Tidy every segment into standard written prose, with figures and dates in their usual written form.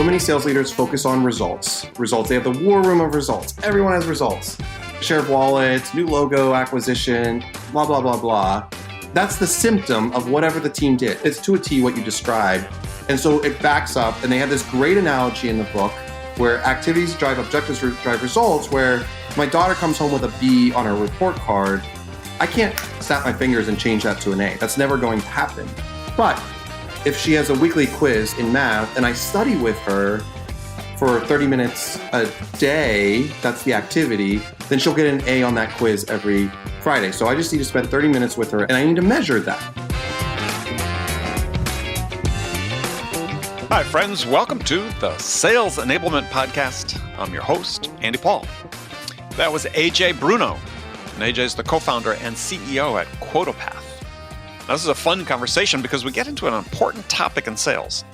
So many sales leaders focus on results. Results. They have the war room of results. Everyone has results. Share of wallet, new logo acquisition, blah, blah, blah, blah. That's the symptom of whatever the team did. It's to a T what you described. And so it backs up, and they have this great analogy in the book where activities drive objectives, drive results, where my daughter comes home with a B on her report card. I can't snap my fingers and change that to an A. That's never going to happen. But if she has a weekly quiz in math and I study with her for 30 minutes a day, that's the activity, then she'll get an A on that quiz every Friday. So I just need to spend 30 minutes with her and I need to measure that. Hi, friends. Welcome to the Sales Enablement Podcast. I'm your host, Andy Paul. That was AJ Bruno. And AJ is the co-founder and CEO at QuotaPath. Now, this is a fun conversation because we get into an important topic in sales.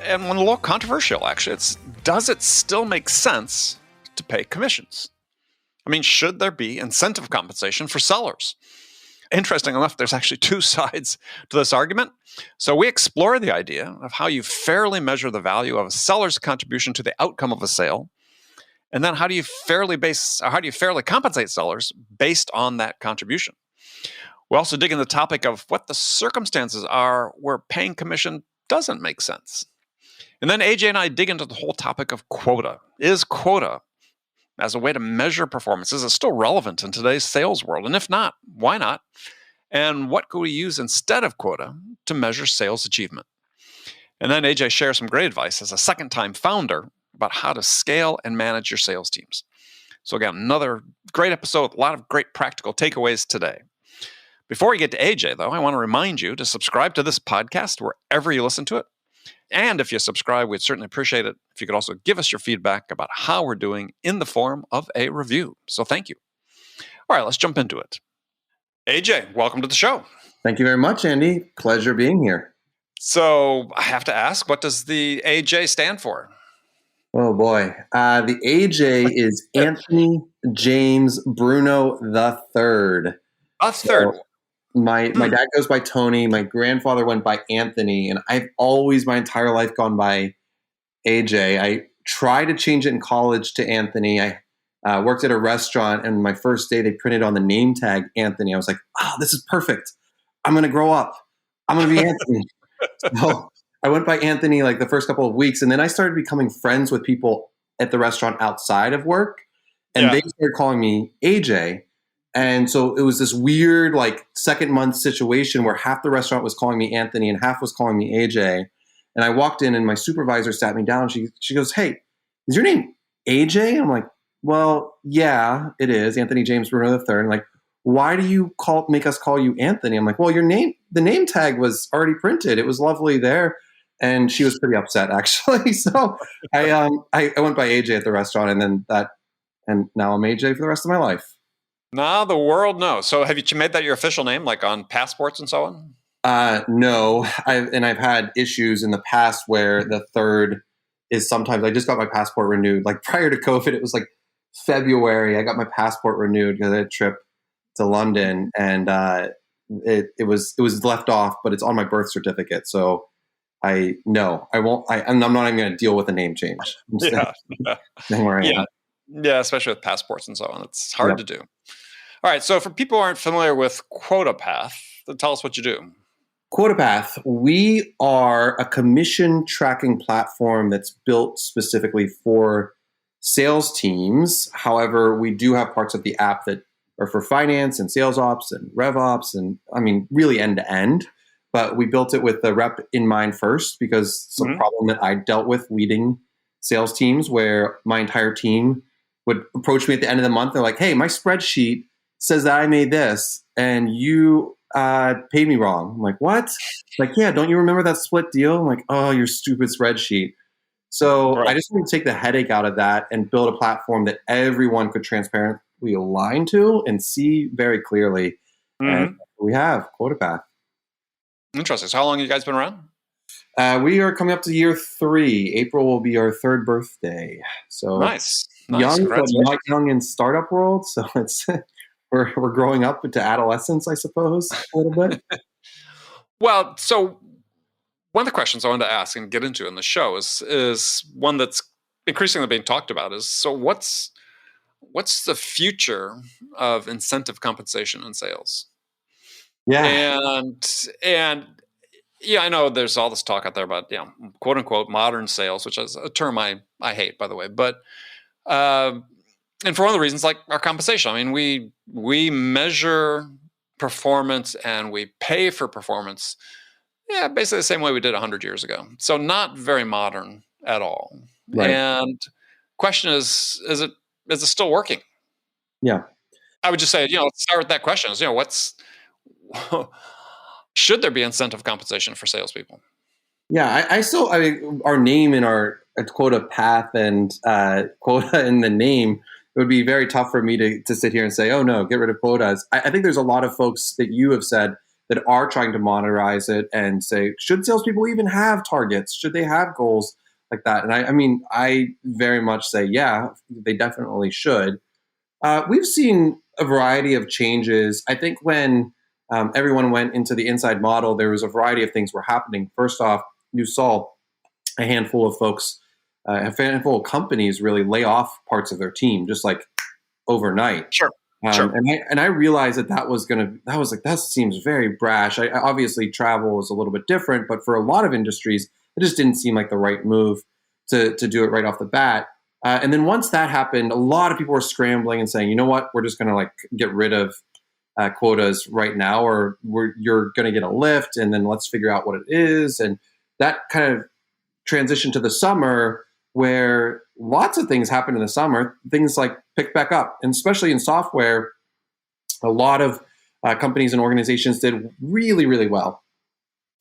And one a little controversial, actually. Does it still make sense to pay commissions? I mean, should there be incentive compensation for sellers? Interesting enough, there's actually two sides to this argument. So we explore the idea of how you fairly measure the value of a seller's contribution to the outcome of a sale. And then how do you fairly compensate sellers based on that contribution? We also dig into the topic of what the circumstances are where paying commission doesn't make sense. And then AJ and I dig into the whole topic of quota. Is quota, as a way to measure performance, is it still relevant in today's sales world? And if not, why not? And what could we use instead of quota to measure sales achievement? And then AJ shares some great advice as a second-time founder about how to scale and manage your sales teams. So again, another great episode, a lot of great practical takeaways today. Before we get to AJ, though, I want to remind you to subscribe to this podcast wherever you listen to it. And if you subscribe, we'd certainly appreciate it if you could also give us your feedback about how we're doing in the form of a review. So thank you. All right, let's jump into it. AJ, welcome to the show. Thank you very much, Andy. Pleasure being here. So I have to ask, what does the AJ stand for? Oh, boy. The AJ is Anthony James Bruno the Third. A third. So my dad goes by Tony. My grandfather went by Anthony. And I've always, my entire life, gone by AJ. I tried to change it in college to Anthony. I worked at a restaurant, and my first day, they printed on the name tag Anthony. I was like, oh, this is perfect. I'm going to grow up. I'm going to be Anthony. So I went by Anthony like the first couple of weeks, and then I started becoming friends with people at the restaurant outside of work, and they started calling me AJ. And so it was this weird like second month situation where half the restaurant was calling me Anthony and half was calling me AJ. And I walked in and my supervisor sat me down. She goes, "Hey, is your name AJ?" I'm like, "Well, yeah, it is. Anthony James Bruno III." And like, "Why do you make us call you Anthony?" I'm like, "Well, the name tag was already printed. It was lovely there." And she was pretty upset, actually. So I went by AJ at the restaurant, and now I'm AJ for the rest of my life. Now the world knows. So have you made that your official name, like on passports and so on? No. I've had issues in the past where the third is sometimes, I just got my passport renewed. Like prior to COVID, it was like February. I got my passport renewed because I had a trip to London, and it was left off, but it's on my birth certificate. So I won't. I'm not even going to deal with a name change. I'm staying where I am. Yeah, especially with passports and so on. It's hard to do. All right, so for people who aren't familiar with QuotaPath, tell us what you do. QuotaPath, we are a commission tracking platform that's built specifically for sales teams. However, we do have parts of the app that are for finance and sales ops and rev ops, and I mean, really end to end. But we built it with the rep in mind first because it's a problem that I dealt with leading sales teams where my entire team would approach me at the end of the month. They're like, "Hey, my spreadsheet says that I made this and you paid me wrong." I'm like, "What?" Like, "Yeah, don't you remember that split deal?" I'm like, "Oh, your stupid spreadsheet." So I just want to take the headache out of that and build a platform that everyone could transparently align to and see very clearly. And we have QuotaPath. Interesting. So how long have you guys been around? We are coming up to year 3. April will be our 3rd birthday. So nice. Young, but not young in startup world. So it's we're growing up into adolescence, I suppose, a little bit. Well, so One of the questions I wanted to ask and get into in the show is one that's increasingly being talked about is, so what's the future of incentive compensation in sales? Yeah. And yeah, I know there's all this talk out there about, quote unquote modern sales, which is a term I hate, by the way. But and for one of the reasons, like our compensation, I mean, we measure performance and we pay for performance, basically the same way we did 100 years ago. So not very modern at all. Right. And question is it still working? Yeah. I would just say, let's start with that question. Is, should there be incentive compensation for salespeople? Yeah. I mean, our name in our QuotaPath and quota in the name, it would be very tough for me to sit here and say, oh no, get rid of quotas. I think there's a lot of folks that you have said that are trying to monetize it and say, should salespeople even have targets? Should they have goals like that? And I mean, I very much say, yeah, they definitely should. We've seen a variety of changes. I think when everyone went into the inside model, there was a variety of things were happening. First off, you saw a handful of folks, a handful of companies really lay off parts of their team just like overnight. Sure. Sure. And I realized that seems very brash. I obviously travel is a little bit different, but for a lot of industries, it just didn't seem like the right move to do it right off the bat. And then once that happened, a lot of people were scrambling and saying, you know what, we're just going to like get rid of quotas right now, or you're going to get a lift, and then let's figure out what it is. And that kind of transitioned to the summer, where lots of things happened in the summer. Things like picked back up, and especially in software, a lot of companies and organizations did really, really well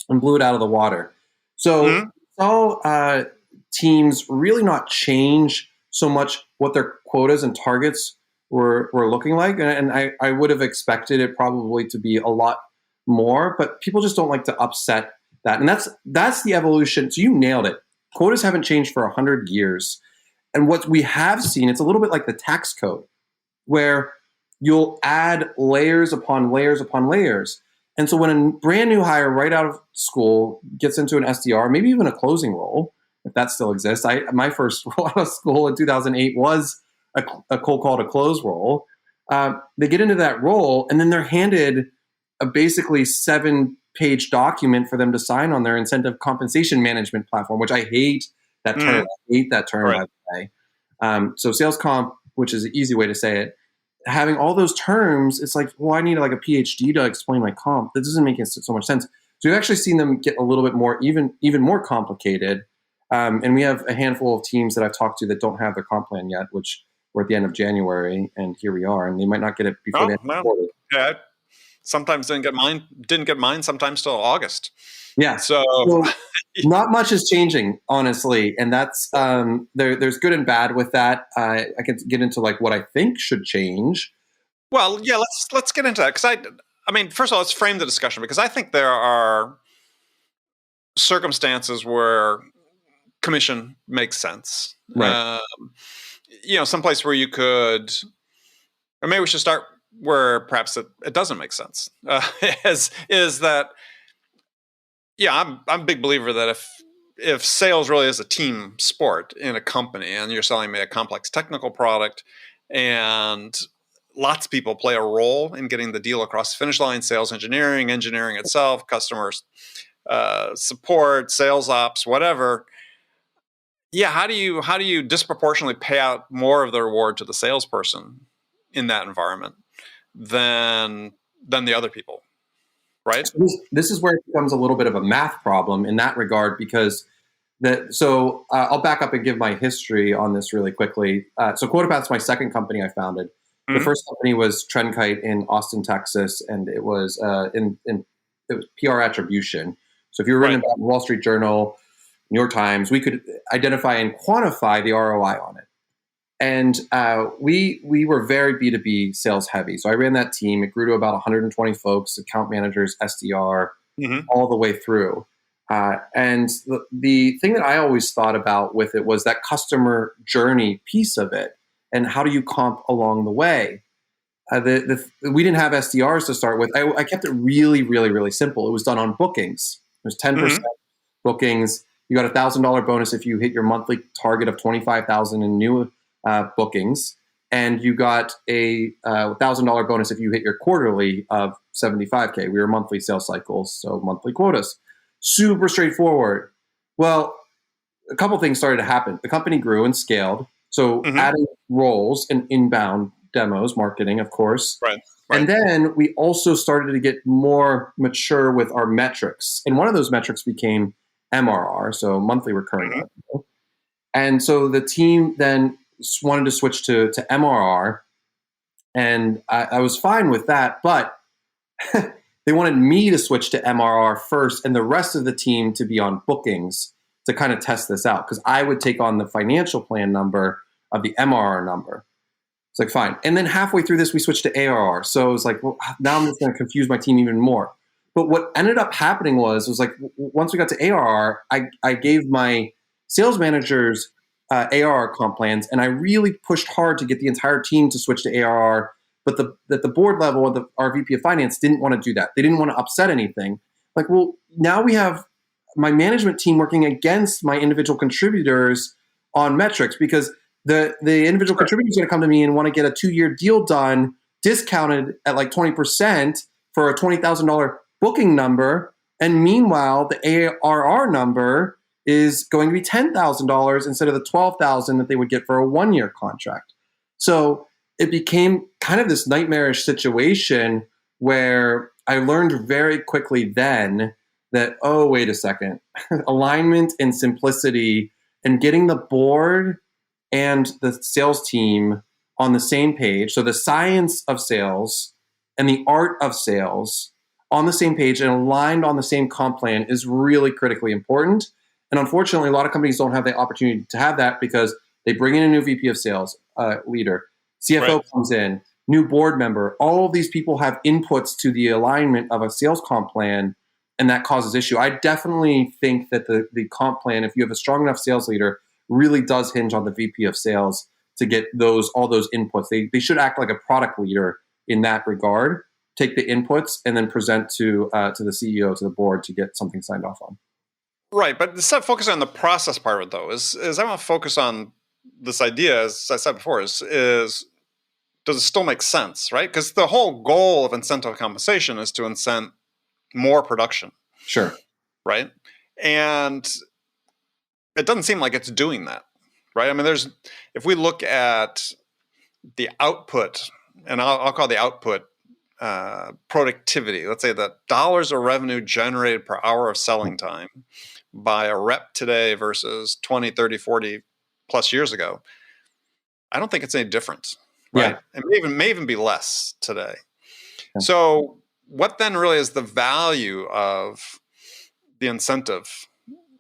and blew it out of the water. So saw teams really not change so much what their quotas and targets were looking like. And I would have expected it probably to be a lot more, but people just don't like to upset that. And that's the evolution. So you nailed it. Quotas haven't changed for 100 years. And what we have seen, it's a little bit like the tax code, where you'll add layers upon layers upon layers. And so when a brand new hire right out of school gets into an SDR, maybe even a closing role, if that still exists. My first role out of school in 2008 was a cold call to close role. They get into that role, and then they're handed a basically 7-page document for them to sign on their incentive compensation management platform, which I hate that term. I hate that term, by the way. So sales comp, which is an easy way to say it, having all those terms, it's like, well, I need like a PhD to explain my comp. That doesn't make so much sense. So we've actually seen them get a little bit more, even more complicated. And we have a handful of teams that I've talked to that don't have their comp plan yet, which we're at the end of January, and here we are, and they might not get it before the end of the quarter. Yeah, sometimes didn't get mine. Sometimes till August. Yeah. So not much is changing, honestly, and that's there's good and bad with that. I can get into like what I think should change. Well, yeah, let's get into that, because I mean, first of all, let's frame the discussion, because I think there are circumstances where commission makes sense. Right. Someplace where you could, or maybe we should start where perhaps it doesn't make sense. Is that, I'm a big believer that if sales really is a team sport in a company, and you're selling me a complex technical product, and lots of people play a role in getting the deal across the finish line: sales engineering itself, customers support, sales ops, whatever. Yeah, how do you disproportionately pay out more of the reward to the salesperson in that environment than the other people, right? So this is where it becomes a little bit of a math problem in that regard, because I'll back up and give my history on this really quickly. So QuotaPath is my second company I founded. Mm-hmm. The first company was TrendKite in Austin, Texas, and it was it was PR attribution. So if you were written about Wall Street Journal, New York Times, we could identify and quantify the ROI on it. And we were very B2B sales heavy. So I ran that team. It grew to about 120 folks, account managers, SDR, all the way through. And the thing that I always thought about with it was that customer journey piece of it, and how do you comp along the way? We didn't have SDRs to start with. I kept it really, really, really simple. It was done on bookings. It was 10% bookings. You got $1,000 bonus if you hit your monthly target of 25,000 in new bookings, and you got a $1,000 bonus if you hit your quarterly of 75K. We were monthly sales cycles, so monthly quotas. Super straightforward. Well, a couple things started to happen. The company grew and scaled, so adding roles and inbound demos, marketing, of course. Right. And then we also started to get more mature with our metrics. And one of those metrics became MRR, so monthly recurring revenue. And so the team then wanted to switch to MRR. And I was fine with that, but they wanted me to switch to MRR first and the rest of the team to be on bookings to kind of test this out, because I would take on the financial plan number of the MRR number. It's like, fine. And then halfway through this, we switched to ARR. So it was like, well, now I'm just going to confuse my team even more. But what ended up happening was like, once we got to ARR, I gave my sales managers ARR comp plans, and I really pushed hard to get the entire team to switch to ARR. But the board level, our VP of finance didn't want to do that. They didn't want to upset anything. Like, well, now we have my management team working against my individual contributors on metrics, because the individual contributor is going to come to me and want to get a 2-year deal done, discounted at like 20% for a $20,000 booking number. And meanwhile, the ARR number is going to be $10,000 instead of the $12,000 that they would get for a 1-year contract. So it became kind of this nightmarish situation where I learned very quickly then that, oh, wait a second, alignment and simplicity and getting the board and the sales team on the same page. So the science of sales and the art of sales on the same page and aligned on the same comp plan is really critically important. And unfortunately, a lot of companies don't have the opportunity to have that because they bring in a new VP of sales leader, CFO comes in, new board member. All of these people have inputs to the alignment of a sales comp plan, and that causes issue. I definitely think that the comp plan, if you have a strong enough sales leader, really does hinge on the VP of sales to get all those inputs. They should act like a product leader in that regard, take the inputs, and then present to the CEO, to the board, to get something signed off on. Right, but instead of focusing on the process part of it, though, is I want to focus on this idea, as I said before, is does it still make sense, right? Because the whole goal of incentive compensation is to incent more production. Sure. Right? And it doesn't seem like it's doing that, right? I mean, if we look at the output, and I'll call the output productivity, let's say the dollars of revenue generated per hour of selling time by a rep today versus 20, 30, 40 plus years ago, I don't think it's any different, right? Yeah. It may even be less today. Yeah. So what then really is the value of the incentive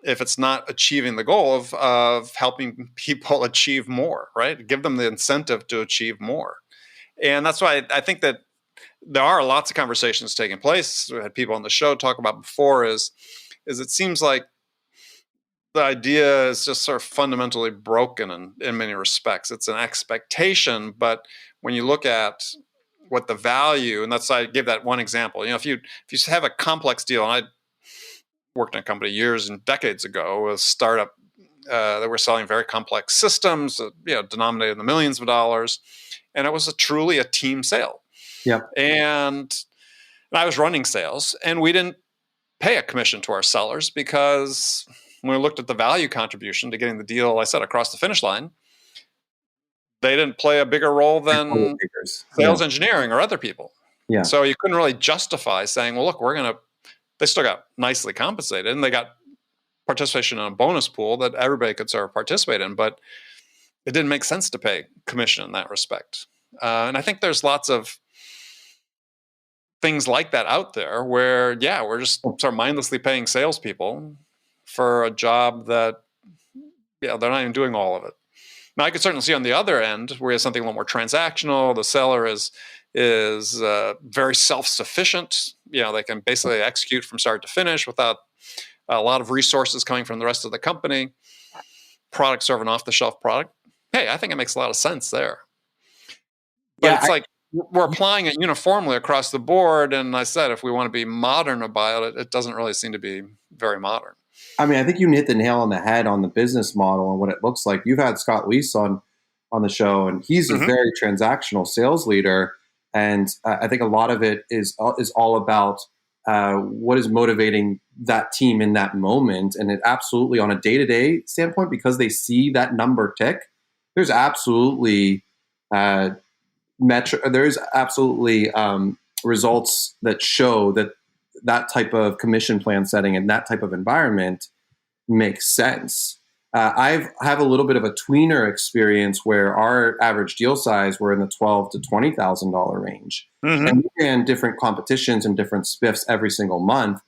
if it's not achieving the goal of helping people achieve more, right? Give them the incentive to achieve more. And that's why I think that there are lots of conversations taking place. We had people on the show talk about before is it seems like the idea is just sort of fundamentally broken in many respects. It's an expectation, but when you look at what the value, and I gave that one example. If you have a complex deal, and I worked in a company years and decades ago, a startup that were selling very complex systems, denominated in the millions of dollars, and it was truly a team sale. Yeah, and I was running sales, and we didn't pay a commission to our sellers because when we looked at the value contribution to getting the deal, I said, across the finish line, they didn't play a bigger role than sales engineering or other people. Yeah. So you couldn't really justify saying, well, look, they still got nicely compensated, and they got participation in a bonus pool that everybody could sort of participate in, but it didn't make sense to pay commission in that respect. And I think there's lots of things like that out there where, we're just sort of mindlessly paying salespeople for a job that, they're not even doing all of it. Now, I could certainly see on the other end where you have something a little more transactional. The seller is very self-sufficient. They can basically execute from start to finish without a lot of resources coming from the rest of the company. Product sort of an off-the-shelf product. Hey, I think it makes a lot of sense there. But it's we're applying it uniformly across the board. And I said, if we want to be modern about it, it doesn't really seem to be very modern. I mean, I think you hit the nail on the head on the business model and what it looks like. You've had Scott Leese on the show, and he's a very transactional sales leader. And I think a lot of it is all about what is motivating that team in that moment. And it absolutely, on a day-to-day standpoint, because they see that number tick, there's absolutely results that show that type of commission plan setting and that type of environment makes sense. I have a little bit of a tweener experience where our average deal size were in the $12,000 to $20,000 range, and we ran different competitions and different spiffs every single month.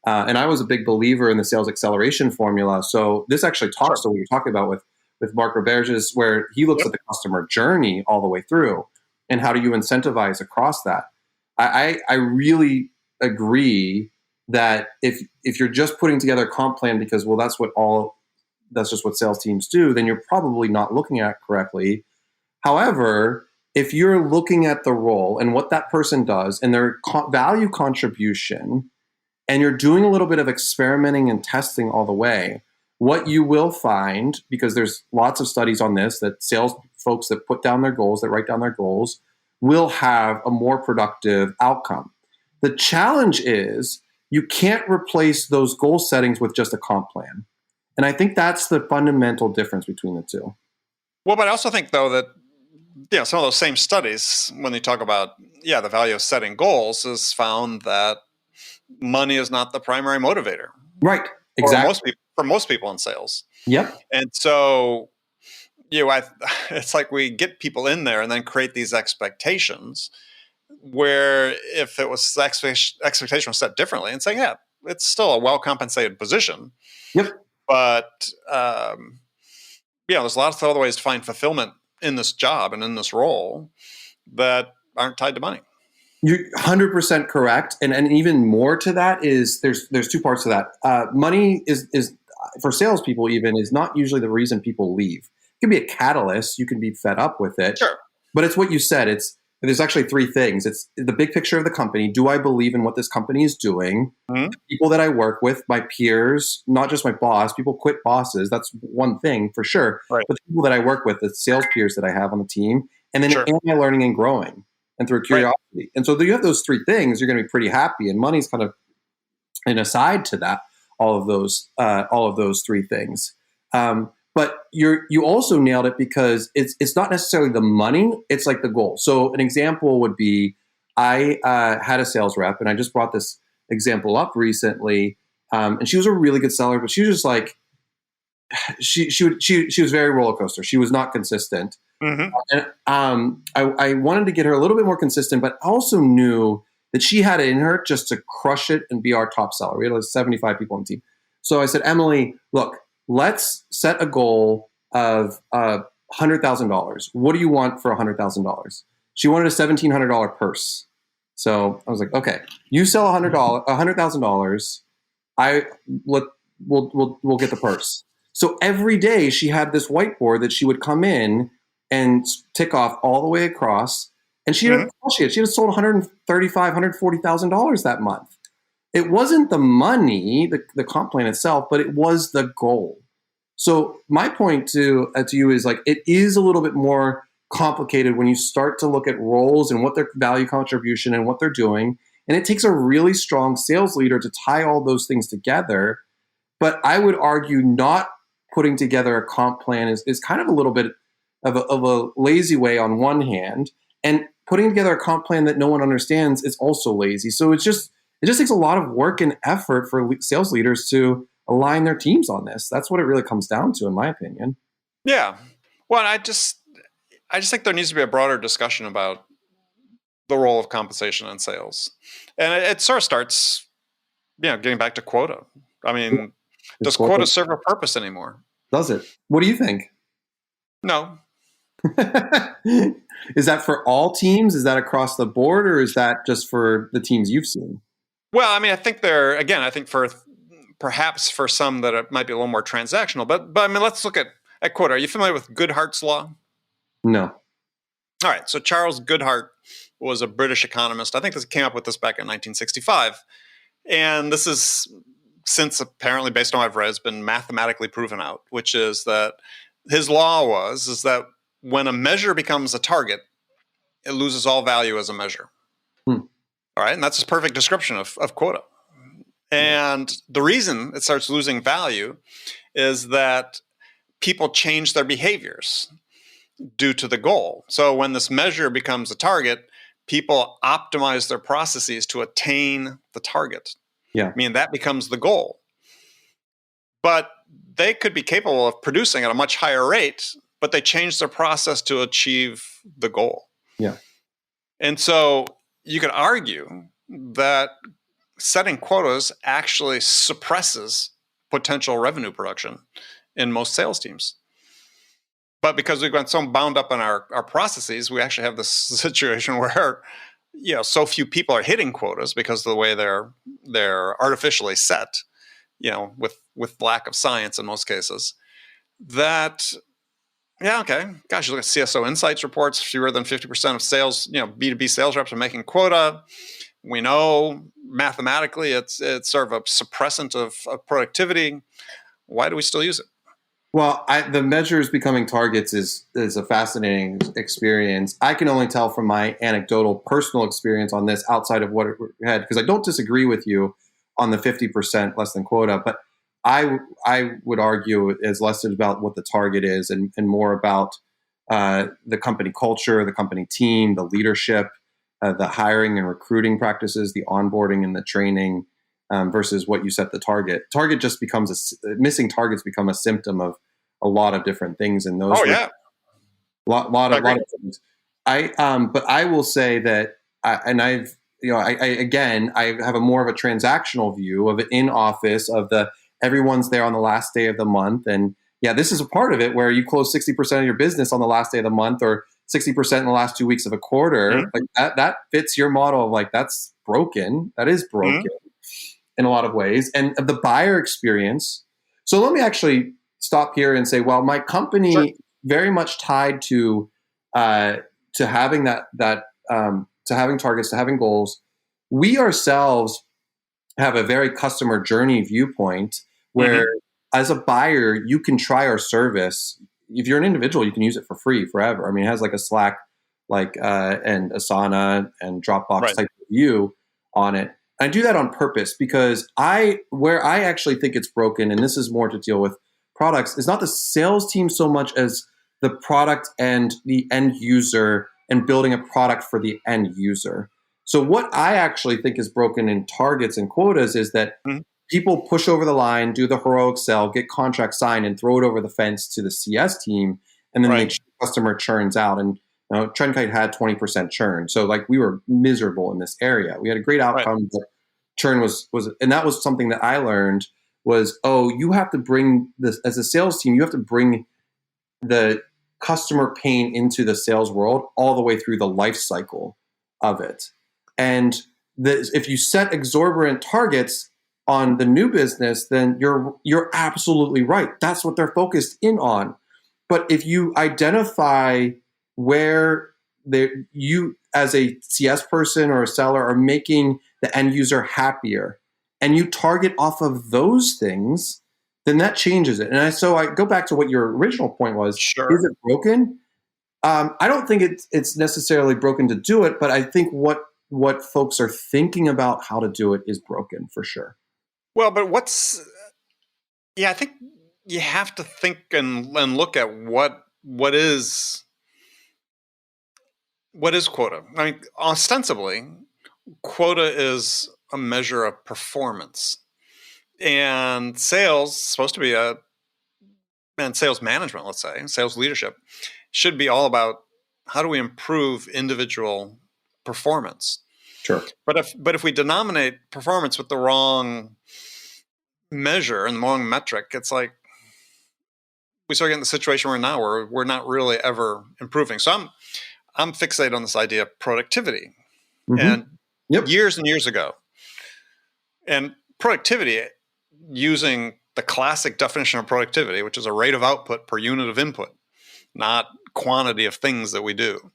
And I was a big believer in the sales acceleration formula. So this actually talks to what you're talking about with Mark Roberge's, where he looks at the customer journey all the way through, and how do you incentivize across that. I really agree that if you're just putting together a comp plan because, well, that's just what sales teams do, then you're probably not looking at it correctly. However, if you're looking at the role and what that person does and their value contribution, and you're doing a little bit of experimenting and testing all the way, what you will find, because there's lots of studies on this, that sales folks that put down their goals, that write down their goals, will have a more productive outcome. The challenge is you can't replace those goal settings with just a comp plan. And I think that's the fundamental difference between the two. Well, but I also think, though, that some of those same studies, when they talk about the value of setting goals, is found that money is not the primary motivator. Right. Exactly. For most people in sales. Yep. And so, it's like we get people in there and then create these expectations where if it was expectation was set differently and saying, it's still a well-compensated position. Yep. But, there's a lot of other ways to find fulfillment in this job and in this role that aren't tied to money. You're 100% correct. And even more to that is there's two parts to that. Money is for salespeople even is not usually the reason people leave. It can be a catalyst. You can be fed up with it. Sure. But it's what you said. There's actually three things. It's the big picture of the company. Do I believe in what this company is doing? Mm-hmm. People that I work with, my peers, not just my boss. People quit bosses. That's one thing for sure. Right. But the people that I work with, the sales peers that I have on the team, and then am I learning and growing, and through curiosity. Right. And so you have those three things, you're going to be pretty happy. And money's kind of an aside to that. All of those three things. But you also nailed it, because it's not necessarily the money, it's like the goal. So an example would be, I had a sales rep, and I just brought this example up recently, and she was a really good seller, but she was just like, she was very roller coaster. She was not consistent. Mm-hmm. And I wanted to get her a little bit more consistent, but also knew that she had it in her just to crush it and be our top seller. We had like 75 people on the team. So I said, Emily, look, let's set a goal of $100,000. What do you want for $100,000? She wanted a $1,700 purse. So I was like, okay, you sell $100,000. We'll get the purse. So every day she had this whiteboard that she would come in and tick off all the way across. And she had sold $135,000, $140,000 that month. It wasn't the money, the comp plan itself, but it was the goal. So my point to you is, like, it is a little bit more complicated when you start to look at roles and what their value contribution and what they're doing. And it takes a really strong sales leader to tie all those things together. But I would argue not putting together a comp plan is kind of a little bit of a lazy way on one hand. And putting together a comp plan that no one understands is also lazy. So it just takes a lot of work and effort for sales leaders to align their teams on this. That's what it really comes down to, in my opinion. Yeah. Well, I just think there needs to be a broader discussion about the role of compensation in sales. And it sort of starts, getting back to quota. I mean, does quota serve a purpose anymore? Does it? What do you think? No. Is that for all teams? Is that across the board, or is that just for the teams you've seen? Well, I mean, I think for perhaps for some that it might be a little more transactional, but I mean, let's look at quota. Are you familiar with Goodhart's law? No. All right. So Charles Goodhart was a British economist. I think this came up with this back in 1965. And this is since apparently, based on what I've read, has been mathematically proven out, which is that his law is that when a measure becomes a target, it loses all value as a measure. All right. And that's a perfect description of quota. And the reason it starts losing value is that people change their behaviors due to the goal. So when this measure becomes a target, people optimize their processes to attain the target. Yeah. I mean, that becomes the goal. But they could be capable of producing at a much higher rate, but they change their process to achieve the goal. Yeah. And so you could argue that setting quotas actually suppresses potential revenue production in most sales teams. But because we've been so bound up in our processes, we actually have this situation where, so few people are hitting quotas because of the way they're artificially set, with lack of science in most cases, that, gosh, you look at CSO Insights reports, fewer than 50% of sales, B2B sales reps are making quota. We know mathematically it's sort of a suppressant of productivity. Why do we still use it? Well, the measures becoming targets is a fascinating experience. I can only tell from my anecdotal personal experience on this outside of what it had, because I don't disagree with you on the 50% less than quota, but I would argue is less about what the target is and more about the company culture, the company team, the leadership, the hiring and recruiting practices, the onboarding and the training, versus what you set the target. Target just becomes missing targets become a symptom of a lot of different things, and those. Lot of things. But I will say that, I have a more of a transactional view of it in office of everyone's there on the last day of the month, and this is a part of it where you close 60% of your business on the last day of the month or 60% in the last 2 weeks of a quarter. Mm-hmm. Like that fits your model of like that's broken. That is broken. Mm-hmm. In a lot of ways, and the buyer experience. So let me actually stop here and say, well, my company very much tied to having to having targets, to having goals. We ourselves have a very customer journey viewpoint where, as a buyer, you can try our service. If you're an individual, you can use it for free forever. I mean, it has like a Slack, and Asana and Dropbox type of view on it. I do that on purpose because where I actually think it's broken, and this is more to deal with products, is not the sales team so much as the product and the end user and building a product for the end user. So what I actually think is broken in targets and quotas is that people push over the line, do the heroic sell, get contract signed, and throw it over the fence to the CS team, and then the customer churns out. And Trendkite had 20% churn. So we were miserable in this area. We had a great outcome, but churn was, and that was something that I learned was, you have to bring this as a sales team, you have to bring the customer pain into the sales world all the way through the life cycle of it. And if you set exorbitant targets on the new business, then you're absolutely right. That's what they're focused in on. But if you identify where you as a CS person or a seller are making the end user happier, and you target off of those things, then that changes it. And so I go back to what your original point was. Sure. Is it broken? I don't think it's necessarily broken to do it, but I think what folks are thinking about how to do it is broken for sure. Well, but I think you have to think and look at what is quota. I mean, ostensibly, quota is a measure of performance, and sales is supposed to be and sales management, let's say, sales leadership should be all about how do we improve individual performance. Sure. But if we denominate performance with the wrong measure and the wrong metric, it's like we start getting the situation we're in now where we're not really ever improving. So I'm fixated on this idea of productivity. And years and years ago, and productivity, using the classic definition of productivity, which is a rate of output per unit of input, not quantity of things that we do,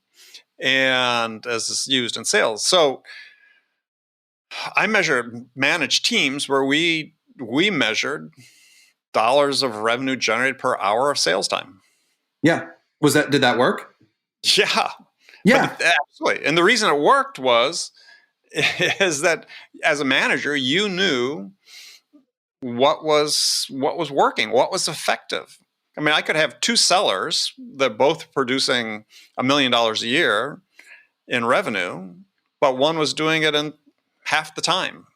and as is used in sales. So I manage teams where we we measured dollars of revenue generated per hour of sales time. Yeah. Did that work? Yeah. Yeah. Absolutely. And the reason it worked is that as a manager, you knew what was working, what was effective. I mean, I could have two sellers that both producing $1 million a year in revenue, but one was doing it in half the time.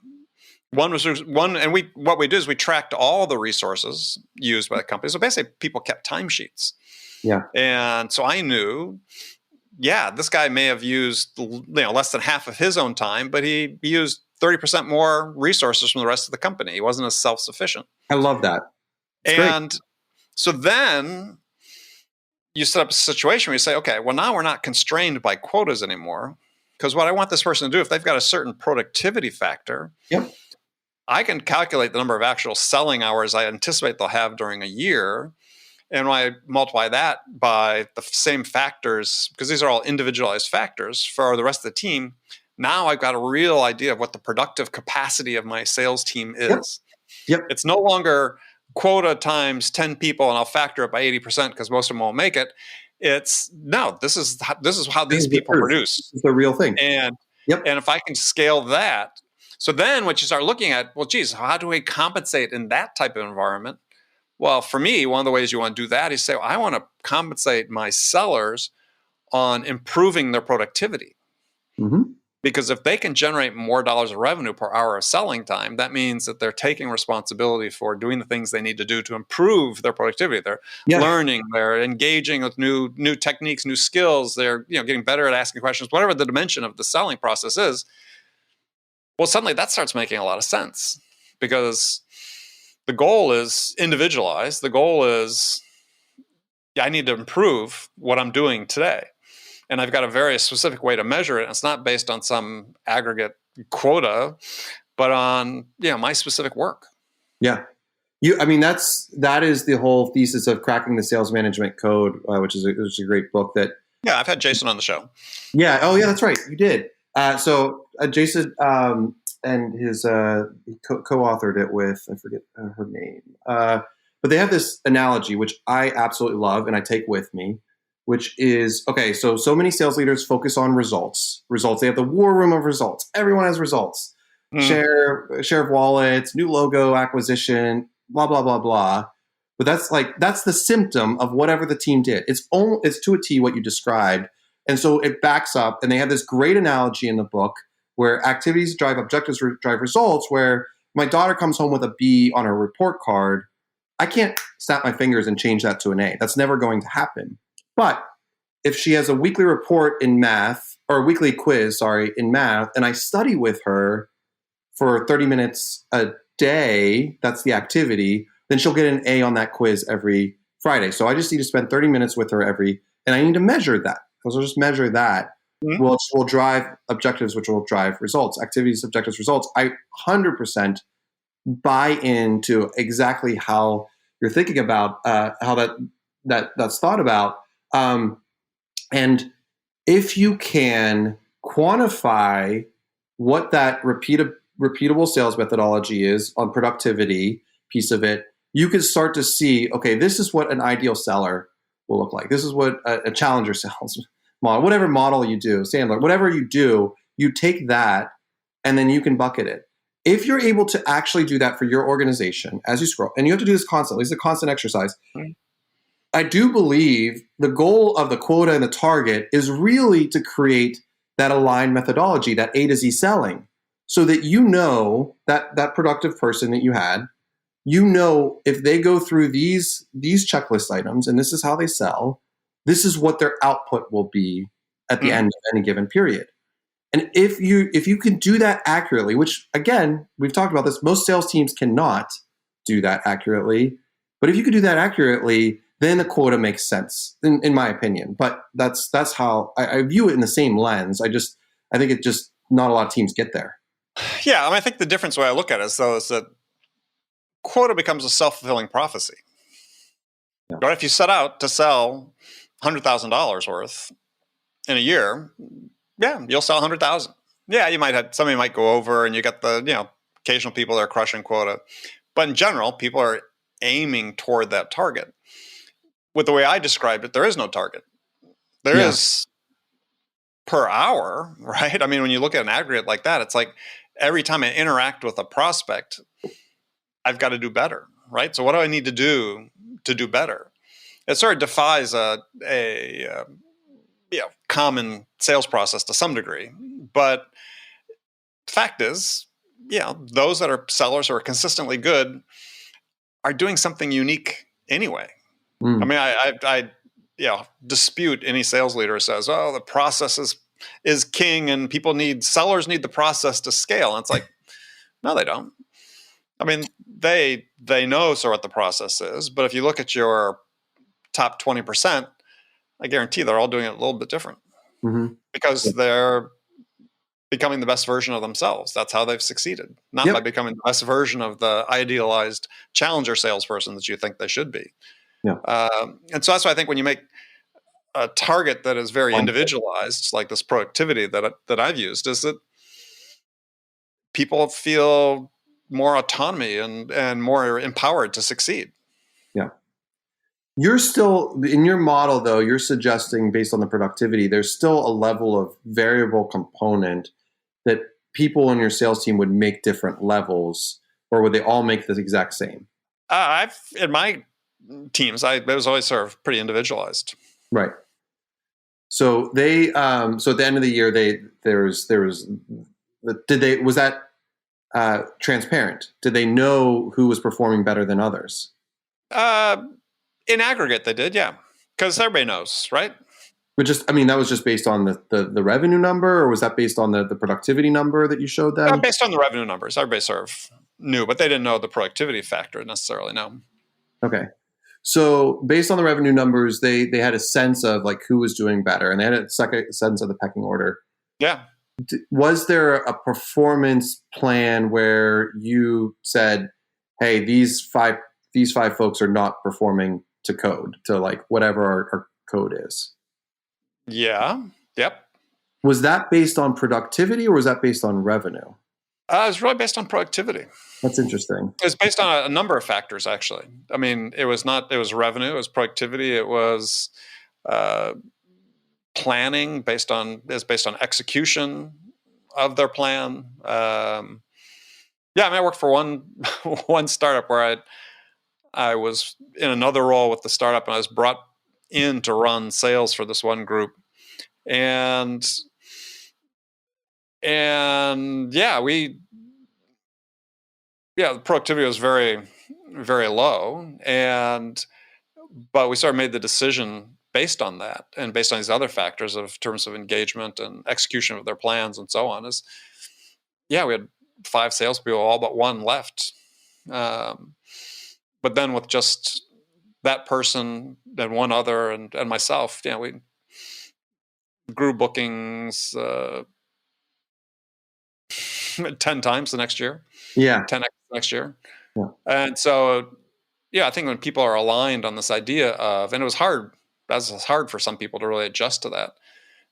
What we did is we tracked all the resources used by the company. So basically, people kept timesheets. Yeah. And so I knew, this guy may have used less than half of his own time, but he used 30% more resources from the rest of the company. He wasn't as self-sufficient. I love that. It's and great. So then you set up a situation where you say, okay, well, now we're not constrained by quotas anymore, because what I want this person to do, if they've got a certain productivity factor, yep, I can calculate the number of actual selling hours I anticipate they'll have during a year. And when I multiply that by the same factors, because these are all individualized factors for the rest of the team, now I've got a real idea of what the productive capacity of my sales team is. Yep. It's no longer quota times 10 people and I'll factor it by 80% because most of them won't make it. This is how these people produce. This is the real thing. And if I can scale that, so then what you start looking at, well, geez, how do we compensate in that type of environment? Well, for me, one of the ways you want to do that is say, I want to compensate my sellers on improving their productivity. Mm-hmm. Because if they can generate more dollars of revenue per hour of selling time, that means that they're taking responsibility for doing the things they need to do to improve their productivity. They're learning, they're engaging with new techniques, new skills. They're getting better at asking questions, whatever the dimension of the selling process is. Well, suddenly that starts making a lot of sense because the goal is individualized. The goal is, I need to improve what I'm doing today. And I've got a very specific way to measure it. And it's not based on some aggregate quota, but on my specific work. Yeah. That is the whole thesis of Cracking the Sales Management Code, which is a great book that. Yeah, I've had Jason on the show. Yeah. Oh, yeah, that's right. You did. So Jason and his co-authored it with, I forget her name, but they have this analogy which I absolutely love and I take with me, which is, okay, so many sales leaders focus on results. They have the war room of results. Everyone has results. Share of wallets, new logo acquisition, blah, blah, blah, blah. But that's the symptom of whatever the team did. It's to a T what you described. And so it backs up, and they have this great analogy in the book where activities drive objectives, drive results, where my daughter comes home with a B on her report card. I can't snap my fingers and change that to an A. That's never going to happen. But if she has a weekly report in math, or a weekly quiz, in math, and I study with her for 30 minutes a day, that's the activity, then she'll get an A on that quiz every Friday. So I just need to spend 30 minutes with her and I need to measure that. Because I'll just measure that. Mm-hmm. Which will drive objectives, which will drive results. Activities, objectives, results. I 100% buy into exactly how you're thinking about how that's thought about. And if you can quantify what that repeatable sales methodology is on productivity piece of it, you can start to see, okay, this is what an ideal seller will look like. This is what a challenger sales model, whatever model you do, Sandler, whatever you do, you take that and then you can bucket it. If you're able to actually do that for your organization as you scroll, and you have to do this constantly, it's a constant exercise. I do believe the goal of the quota and the target is really to create that aligned methodology, that A to Z selling, so that that productive person that you had, if they go through these checklist items and this is how they sell, this is what their output will be at the end of any given period. And if you can do that accurately, which again, we've talked about this, most sales teams cannot do that accurately. But if you could do that accurately, then the quota makes sense, in my opinion. But that's how I view it in the same lens. I think it just not a lot of teams get there. Yeah, I think the difference way I look at it is that quota becomes a self-fulfilling prophecy. Yeah. Right? If you set out to sell $100,000 worth in a year, you'll sell 100,000. Yeah, somebody might go over, and you got the occasional people that are crushing quota. But in general, people are aiming toward that target. With the way I described it, there is no target. There is per hour, right? I mean, when you look at an aggregate like that, it's like every time I interact with a prospect, I've got to do better, right? So what do I need to do better? It sort of defies a common sales process to some degree. But the fact is, those that are sellers who are consistently good are doing something unique anyway. I mean, I dispute any sales leader who says, "Oh, the process is king, and sellers need the process to scale." And it's like, no, they don't. I mean, they know sort of what the process is, but if you look at your top 20%, I guarantee they're all doing it a little bit different because they're becoming the best version of themselves. That's how they've succeeded, not by becoming the best version of the idealized challenger salesperson that you think they should be. Yeah. And so that's why I think when you make a target that is very individualized, like this productivity that I've used, is that people feel more autonomy and more empowered to succeed. Yeah. You're still, in your model, though, you're suggesting based on the productivity, there's still a level of variable component that people in your sales team would make different levels, or would they all make the exact same? In my teams, it was always sort of pretty individualized. Right. So so at the end of the year, was that transparent? Did they know who was performing better than others? In aggregate, they did, yeah, because everybody knows, right? But that was just based on the revenue number, or was that based on the productivity number that you showed them? Based on the revenue numbers, everybody sort of knew, but they didn't know the productivity factor necessarily. No. Okay. So based on the revenue numbers, they had a sense of like who was doing better, and they had a sense of the pecking order. Yeah. Was there a performance plan where you said, "Hey, these five folks are not performing to code, to like whatever our code is"? Yeah. Yep. Was that based on productivity, or was that based on revenue? It was really based on productivity. That's interesting. It was based on a number of factors, actually. I mean, it was revenue, it was productivity, it was planning based on execution of their plan. I worked for one startup where I was in another role with the startup, and I was brought in to run sales for this one group. And the productivity was very, very low. But we sort of made the decision based on that and based on these other factors of terms of engagement and execution of their plans and so on. We had 5 salespeople, all but one left. But then with just that person and one other and myself, we grew bookings 10 times the next year. Yeah. 10x next year. Yeah. And so, I think when people are aligned on this idea of, and it was hard for some people to really adjust to that,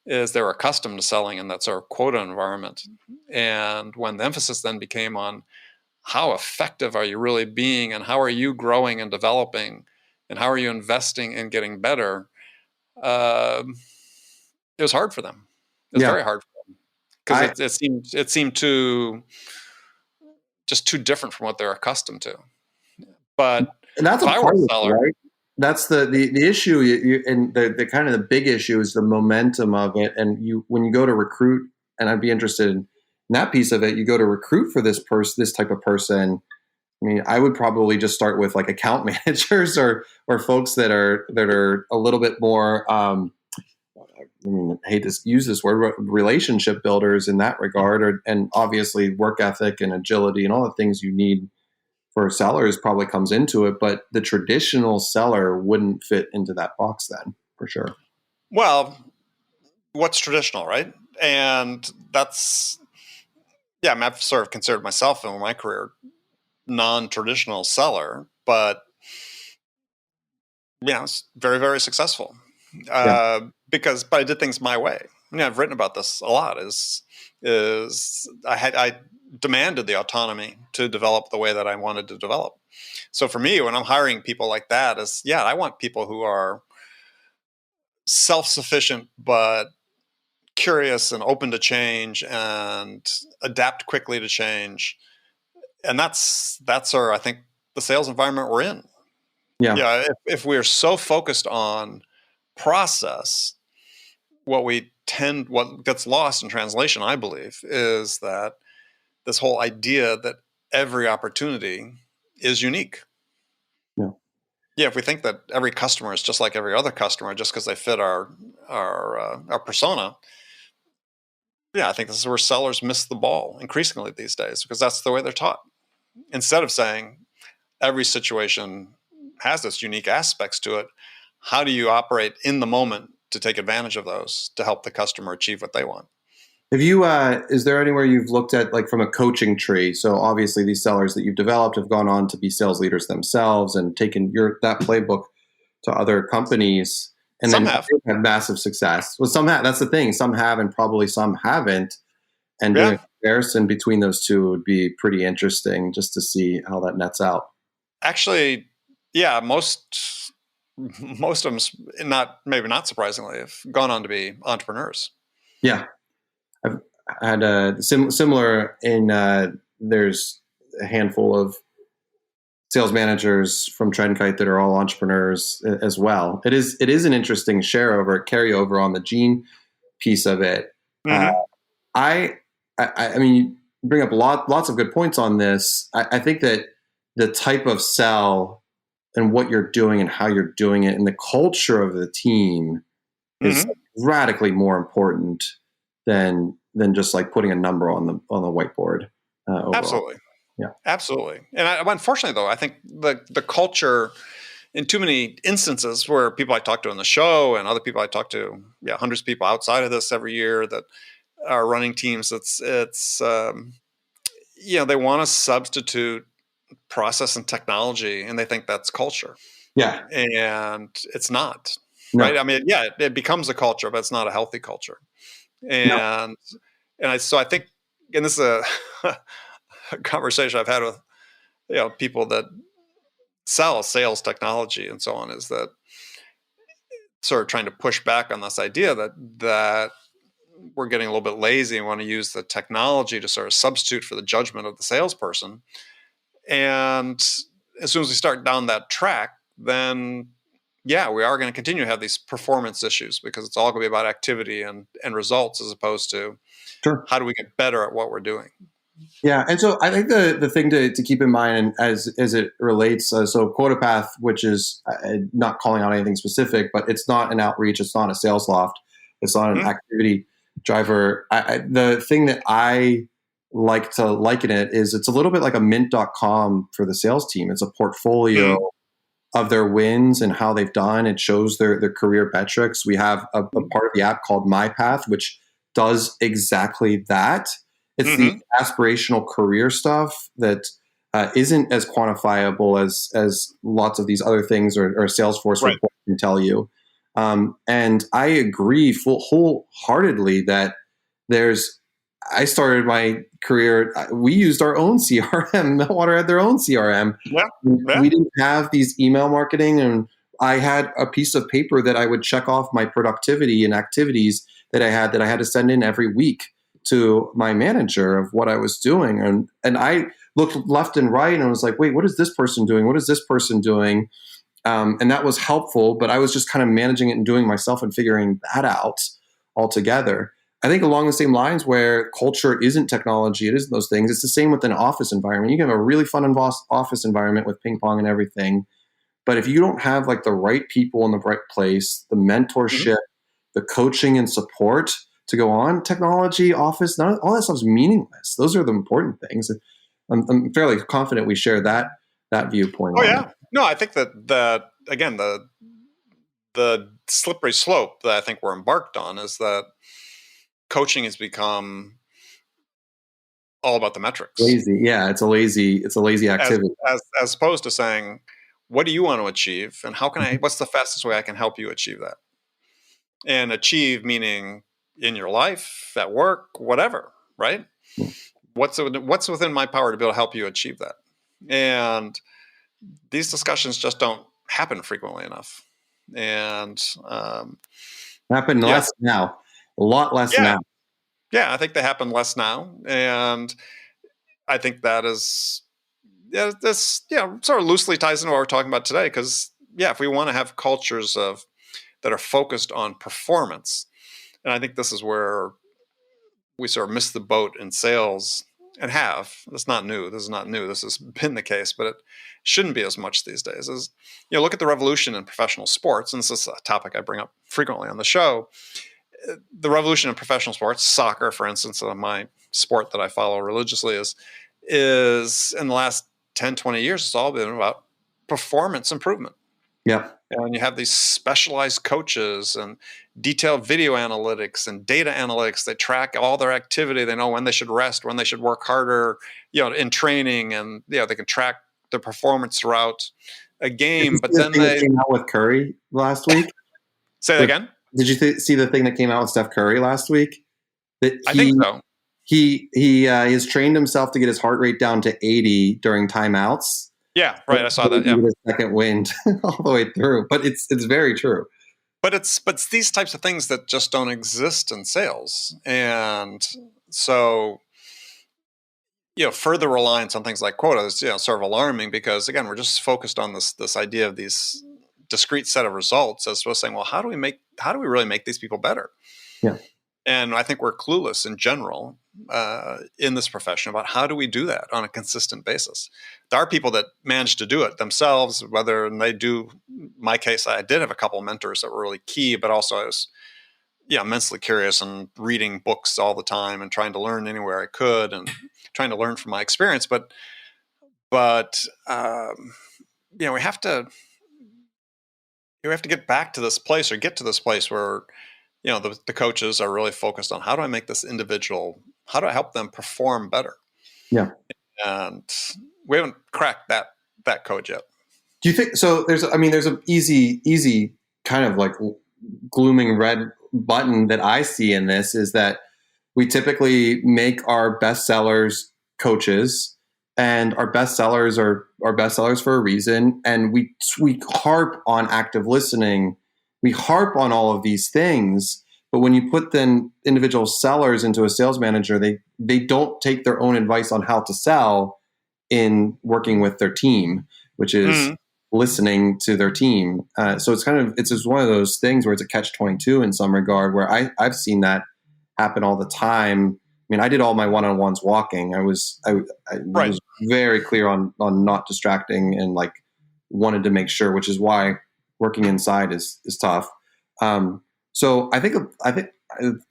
is they were accustomed to selling in that sort of quota environment. And when the emphasis then became on how effective are you really being, and how are you growing and developing, and how are you investing in getting better, it was hard for them. It was very hard for them because it seemed too different from what they're accustomed to. But that's a part of it, right? That's the issue, and the kind of the big issue is the momentum of it. And when you go to recruit, and I'd be interested in that piece of it, you go to recruit for this type of person. I mean, I would probably just start with like account managers or folks that are a little bit more. I hate to use this word, relationship builders in that regard, and obviously work ethic and agility and all the things you need for sellers probably comes into it, but the traditional seller wouldn't fit into that box then, for sure. Well, what's traditional, right? And that's, I've sort of considered myself in my career non-traditional seller, but it's very, very successful but I did things my way. I've written about this a lot. I demanded the autonomy to develop the way that I wanted to develop. So for me, when I'm hiring people like that, I want people who are self-sufficient, but curious and open to change and adapt quickly to change. And that's I think the sales environment we're in. Yeah. If we're so focused on process, what gets lost in translation, I believe, is that this whole idea that every opportunity is unique. Yeah. Yeah, if we think that every customer is just like every other customer, just because they fit our persona, yeah, I think this is where sellers miss the ball increasingly these days, because that's the way they're taught. Instead of saying every situation has its unique aspects to it, how do you operate in the moment to take advantage of those to help the customer achieve what they want? Have you, is there anywhere you've looked at, like, from a coaching tree? So obviously these sellers that you've developed have gone on to be sales leaders themselves and taken that playbook to other companies, and Some then have. had massive success. Well, some have. That's the thing. Some have, and probably some haven't. And doing Yeah. a comparison between those two would be pretty interesting, just to see how that nets out. Actually, yeah, most of them, not surprisingly, have gone on to be entrepreneurs. Yeah. I've had a similar in, there's a handful of sales managers from Trendkite that are all entrepreneurs as well. It is an interesting carryover on the gene piece of it. Mm-hmm. I mean, you bring up lots of good points on this. I think that the type of sell and what you're doing and how you're doing it and the culture of the team is radically more important than just like putting a number on the whiteboard. Overall. Absolutely. Yeah. Absolutely. And unfortunately, though, I think the culture, in too many instances where people I talk to on the show and other people I talk to, hundreds of people outside of this every year that are running teams, it's they want to substitute process and technology, and they think that's culture. Yeah. And it's not. No. Right? I mean, it becomes a culture, but it's not a healthy culture. And so I think, and this is a conversation I've had with people that sell sales technology and so on, is that sort of trying to push back on this idea that we're getting a little bit lazy and want to use the technology to sort of substitute for the judgment of the salesperson. And as soon as we start down that track, then we are going to continue to have these performance issues, because it's all going to be about activity and results, as opposed to how do we get better at what we're doing. Yeah, and so I think the thing to keep in mind, and as it relates, so QuotaPath, which is not calling out anything specific, but it's not an outreach, it's not a sales loft, it's not an activity driver. The thing that I like to liken it is it's a little bit like a mint.com for the sales team. It's a portfolio of their wins and how they've done. It shows their career metrics. We have a part of the app called My Path, which does exactly that. It's the aspirational career stuff that isn't as quantifiable as lots of these other things or Salesforce reports can tell you. And I agree wholeheartedly that I started my career, we used our own CRM. Meltwater had their own CRM. Yeah. We didn't have these email marketing, and I had a piece of paper that I would check off my productivity and activities that I had to send in every week to my manager of what I was doing. And I looked left and right and was like, wait, what is this person doing? What is this person doing? And that was helpful, but I was just kind of managing it and doing myself and figuring that out altogether. I think along the same lines, where culture isn't technology, it isn't those things. It's the same with an office environment. You can have a really fun office environment with ping pong and everything. But if you don't have like the right people in the right place, the mentorship, the coaching and support to go on, technology, office, all that stuff's meaningless. Those are the important things. I'm fairly confident we share that viewpoint. Oh yeah. No, I think that again, the slippery slope that I think we're embarked on is that coaching has become all about the metrics. Lazy. Yeah, it's a lazy activity. As opposed to saying, what do you want to achieve, and what's the fastest way I can help you achieve that? And achieve meaning in your life, at work, whatever, right? what's within my power to be able to help you achieve that? And these discussions just don't happen frequently enough. And Happen yeah, less now, a lot less yeah, now. yeah. I think they happen less now, and I think that is this sort of loosely ties into what we're talking about today. Because if we want to have cultures that are focused on performance, and I think this is where we sort of miss the boat in sales and have. That's not new. This is not new. This has been the case, but it shouldn't be as much these days. Look at the revolution in professional sports, and this is a topic I bring up frequently on the show. The revolution in professional sports, soccer, for instance, my sport that I follow religiously, is in the last 10, 20 years, it's all been about performance improvement. Yeah. And you have these specialized coaches and detailed video analytics and data analytics. They track all their activity. They know when they should rest, when they should work harder, in training, and they can track the performance throughout a game. But then they came out with Curry last week. Say that again. Did you see the thing that came out with Steph Curry last week? I think so. He has trained himself to get his heart rate down to 80 during timeouts. Yeah, right. I saw that. Yeah, a second wind all the way through, but it's very true. But it's these types of things that just don't exist in sales, and so further reliance on things like quota is sort of alarming, because again, we're just focused on this idea of these discrete set of results as opposed to saying, well, how do we really make these people better? Yeah. And I think we're clueless in general in this profession about how do we do that on a consistent basis. There are people that manage to do it themselves, whether they do. In my case, I did have a couple of mentors that were really key, but also I was immensely curious and reading books all the time and trying to learn anywhere I could and trying to learn from my experience. But we have to get back to this place, or get to this place where the coaches are really focused on how do I make this individual, how do I help them perform better? Yeah. And we haven't cracked that code yet. Do you think so? There's an easy kind of like glooming red button that I see in this, is that we typically make our best sellers coaches, and our best sellers are best sellers for a reason. And we harp on active listening. We harp on all of these things, but when you put then individual sellers into a sales manager, they don't take their own advice on how to sell in working with their team, which is listening to their team. So it's just one of those things where it's a catch-22 in some regard, where I've seen that happen all the time. I mean, I did all my one-on-ones walking. I was very clear on not distracting, and like wanted to make sure, which is why working inside is tough. So I think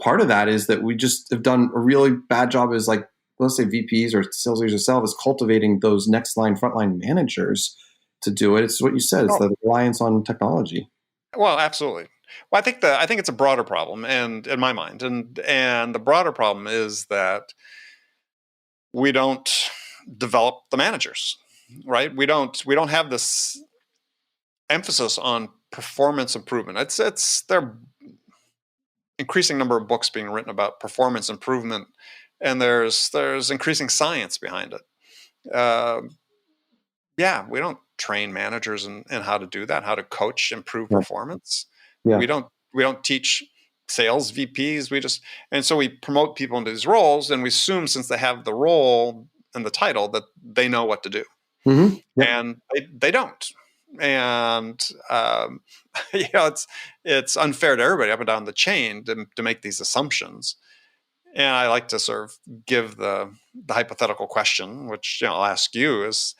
part of that is that we just have done a really bad job as, like, let's say VPs or sales leaders themselves, is cultivating those next line, frontline managers to do it. It's what you said. It's the reliance on technology. Well, absolutely. Well, I think it's a broader problem, and in my mind, and the broader problem is that we don't develop the managers, right? We don't have this emphasis on performance improvement. It's there are increasing number of books being written about performance improvement, and there's increasing science behind it. We don't train managers in how to do that, how to coach, improve performance. Yeah. We don't teach sales VPs. And so we promote people into these roles, and we assume since they have the role and the title that they know what to do. Mm-hmm. Yep. And they don't. And it's unfair to everybody up and down the chain to make these assumptions. And I like to sort of give the hypothetical question, which I'll ask you is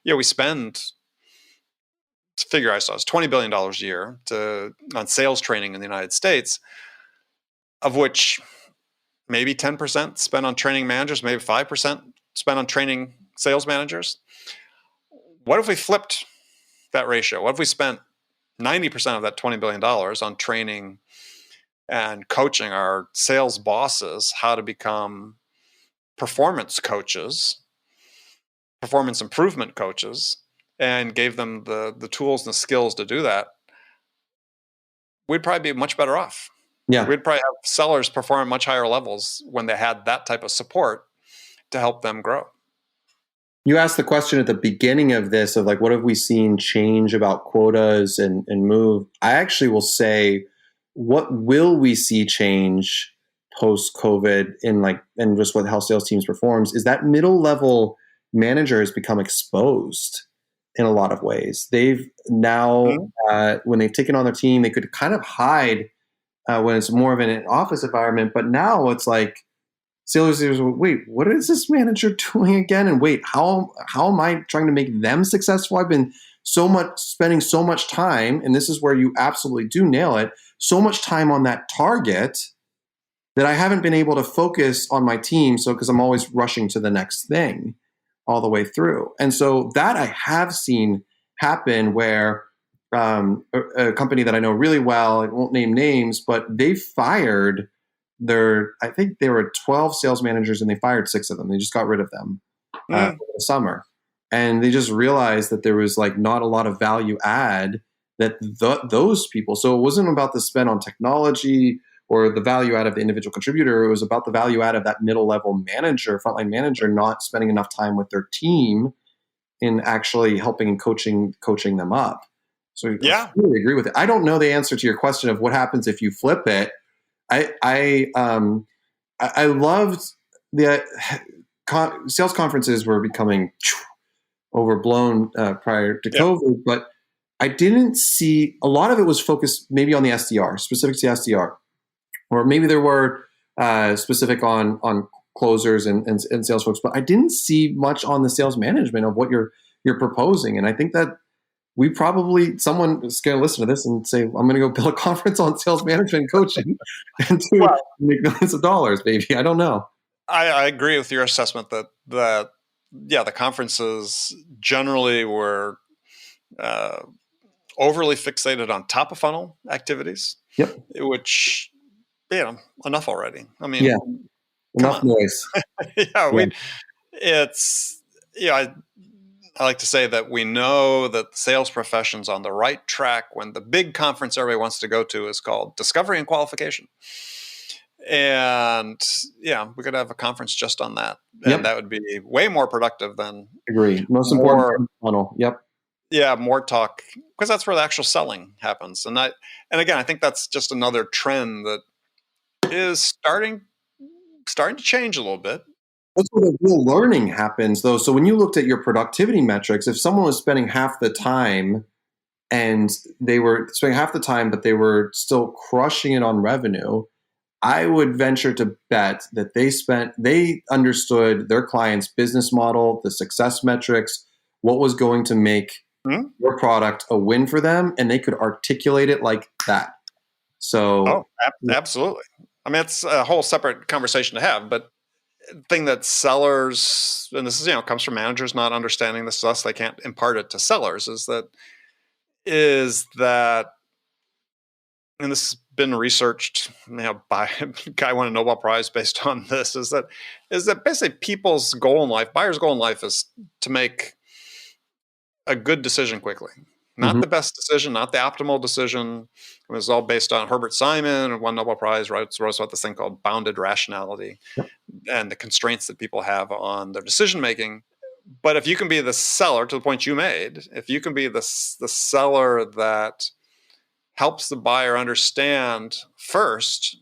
we spend, figure I saw, is $20 billion a year on sales training in the United States, of which maybe 10% spent on training managers, maybe 5% spent on training sales managers. What if we flipped that ratio? What if we spent 90% of that $20 billion on training and coaching our sales bosses how to become performance coaches, performance improvement coaches, and gave them the tools and the skills to do that? We'd probably be much better off. Yeah. We'd probably have sellers perform at much higher levels when they had that type of support to help them grow. You asked the question at the beginning of this of like, what have we seen change about quotas and move? I actually will say, what will we see change post COVID and just what how sales teams performs is that middle level manager has become exposed in a lot of ways. They've now, when they've taken on their team, they could kind of hide when it's more of an office environment, but now it's like, sailors, wait, what is this manager doing again? And wait, how am I trying to make them successful? I've been spending so much time, and this is where you absolutely do nail it, so much time on that target that I haven't been able to focus on my team. So, because I'm always rushing to the next thing all the way through. And so that I have seen happen where a company that I know really well, I won't name names, but they fired I think there were 12 sales managers and they fired 6 of them. They just got rid of them over the summer. And they just realized that there was like not a lot of value add that those people, so it wasn't about the spend on technology or the value add of the individual contributor. It was about the value add of that middle level manager, frontline manager, not spending enough time with their team in actually helping and coaching them up. So I really agree with it. I don't know the answer to your question of what happens if you flip it. I loved the sales conferences were becoming overblown prior to COVID, but I didn't see a lot of it was focused maybe on the SDR, specific to SDR, or maybe there were specific on closers and sales folks, but I didn't see much on the sales management of what you're proposing. And I think that someone is going to listen to this and say, I'm going to go build a conference on sales management and coaching and make millions of dollars, baby. I don't know. I agree with your assessment that the conferences generally were overly fixated on top of funnel activities. Yep. Which, enough already. I mean, enough noise. I like to say that we know that the sales profession's on the right track when the big conference everybody wants to go to is called Discovery and Qualification. And we could have a conference just on that. And that would be way more productive than agree. Most important funnel. Yep. Yeah, more talk, because that's where the actual selling happens. And again, I think that's just another trend that is starting to change a little bit. That's where the real learning happens, though. So when you looked at your productivity metrics, if someone was spending half the time and they were spending half the time, but they were still crushing it on revenue, I would venture to bet that they understood their client's business model, the success metrics, what was going to make your product a win for them, and they could articulate it like that. So, absolutely. I mean, it's a whole separate conversation to have, but thing that sellers, and this is, comes from managers not understanding this, thus they can't impart it to sellers, is that, and this has been researched, by a guy won a Nobel Prize based on this, is that basically people's goal in life, buyers' goal in life is to make a good decision quickly. Not the best decision, not the optimal decision. It was all based on Herbert Simon, and won Nobel Prize, wrote about this thing called bounded rationality and the constraints that people have on their decision making. But if you can be the seller, to the point you made, if you can be the seller that helps the buyer understand first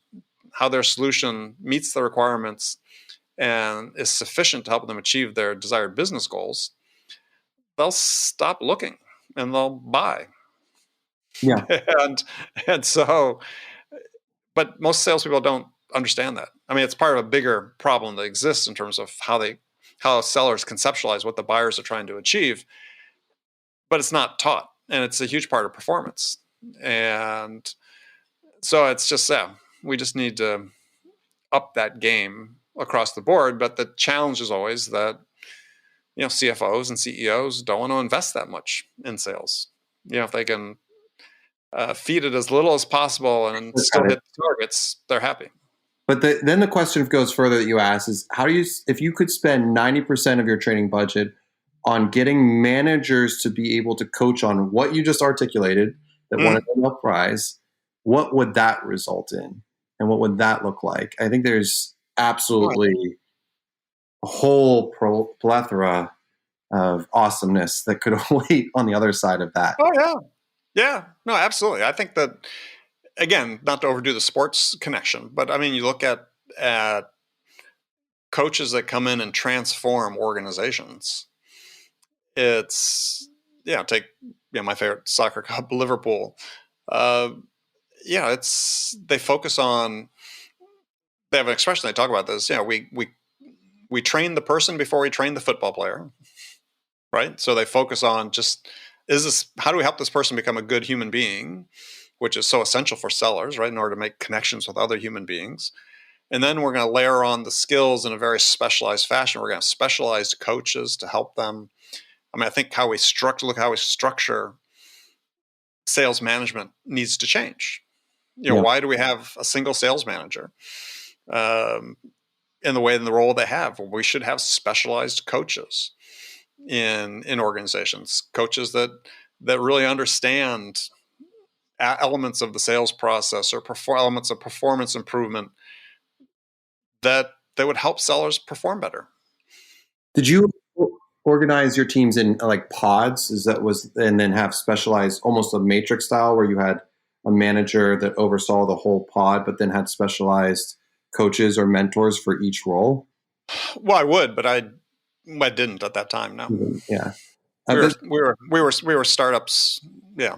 how their solution meets the requirements and is sufficient to help them achieve their desired business goals, they'll stop looking and they'll buy. Yeah. and so, but most salespeople don't understand that. I mean, it's part of a bigger problem that exists in terms of how sellers conceptualize what the buyers are trying to achieve, but it's not taught, and it's a huge part of performance. And so it's just, we just need to up that game across the board. But the challenge is always that, CFOs and CEOs don't want to invest that much in sales. If they can feed it as little as possible and still hit the targets, they're happy. But then the question goes further that you ask is, if you could spend 90% of your training budget on getting managers to be able to coach on what you just articulated, that won a Nobel Prize, what would that result in? And what would that look like? I think there's absolutely a whole plethora of awesomeness that could await on the other side of that. Oh, yeah. Yeah. No, absolutely. I think that, again, not to overdo the sports connection, but I mean, you look at coaches that come in and transform organizations. It's, take my favorite soccer club, Liverpool. They focus on, they have an expression, they talk about this, we train the person before we train the football player, right? So they focus on how do we help this person become a good human being, which is so essential for sellers, right? In order to make connections with other human beings. And then we're going to layer on the skills in a very specialized fashion. We're going to have specialized coaches to help them. I mean, I think how we structure sales management needs to change. Why do we have a single sales manager in the role they have? Well, we should have specialized coaches in organizations, coaches that really understand elements of the sales process or elements of performance improvement that would help sellers perform better. Did you organize your teams in like pods? And then have specialized, almost a matrix style, where you had a manager that oversaw the whole pod, but then had specialized coaches or mentors for each role? Well, I would, but I didn't at that time. No. Yeah. We were startups. Yeah.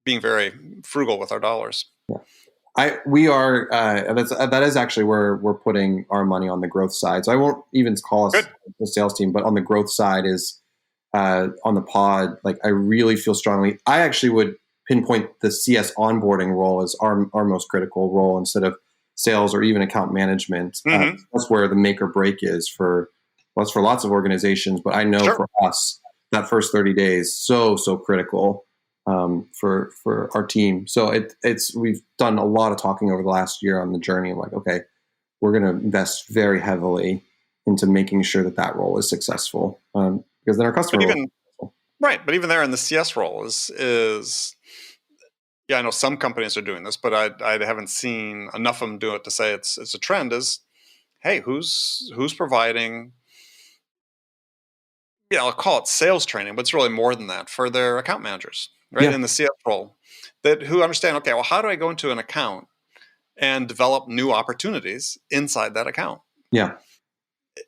Being very frugal with our dollars. Yeah. We are, that is actually where we're putting our money on the growth side. So I won't even call us the sales team, but on the growth side is on the pod. Like, I really feel strongly, I actually would pinpoint the CS onboarding role as our most critical role instead of sales or even account management. That's where the make or break is for lots of organizations. But I know for us, that first 30 days, so critical for our team. So we've done a lot of talking over the last year on the journey of like, okay, we're going to invest very heavily into making sure that role is successful, because then our customer will be successful. Right. But even there in the CS role is I know some companies are doing this, but I haven't seen enough of them do it to say it's a trend. Is, hey, who's providing, I'll call it sales training, but it's really more than that, for their account managers, right? In the CS role, who understand, okay, well, how do I go into an account and develop new opportunities inside that account? Yeah.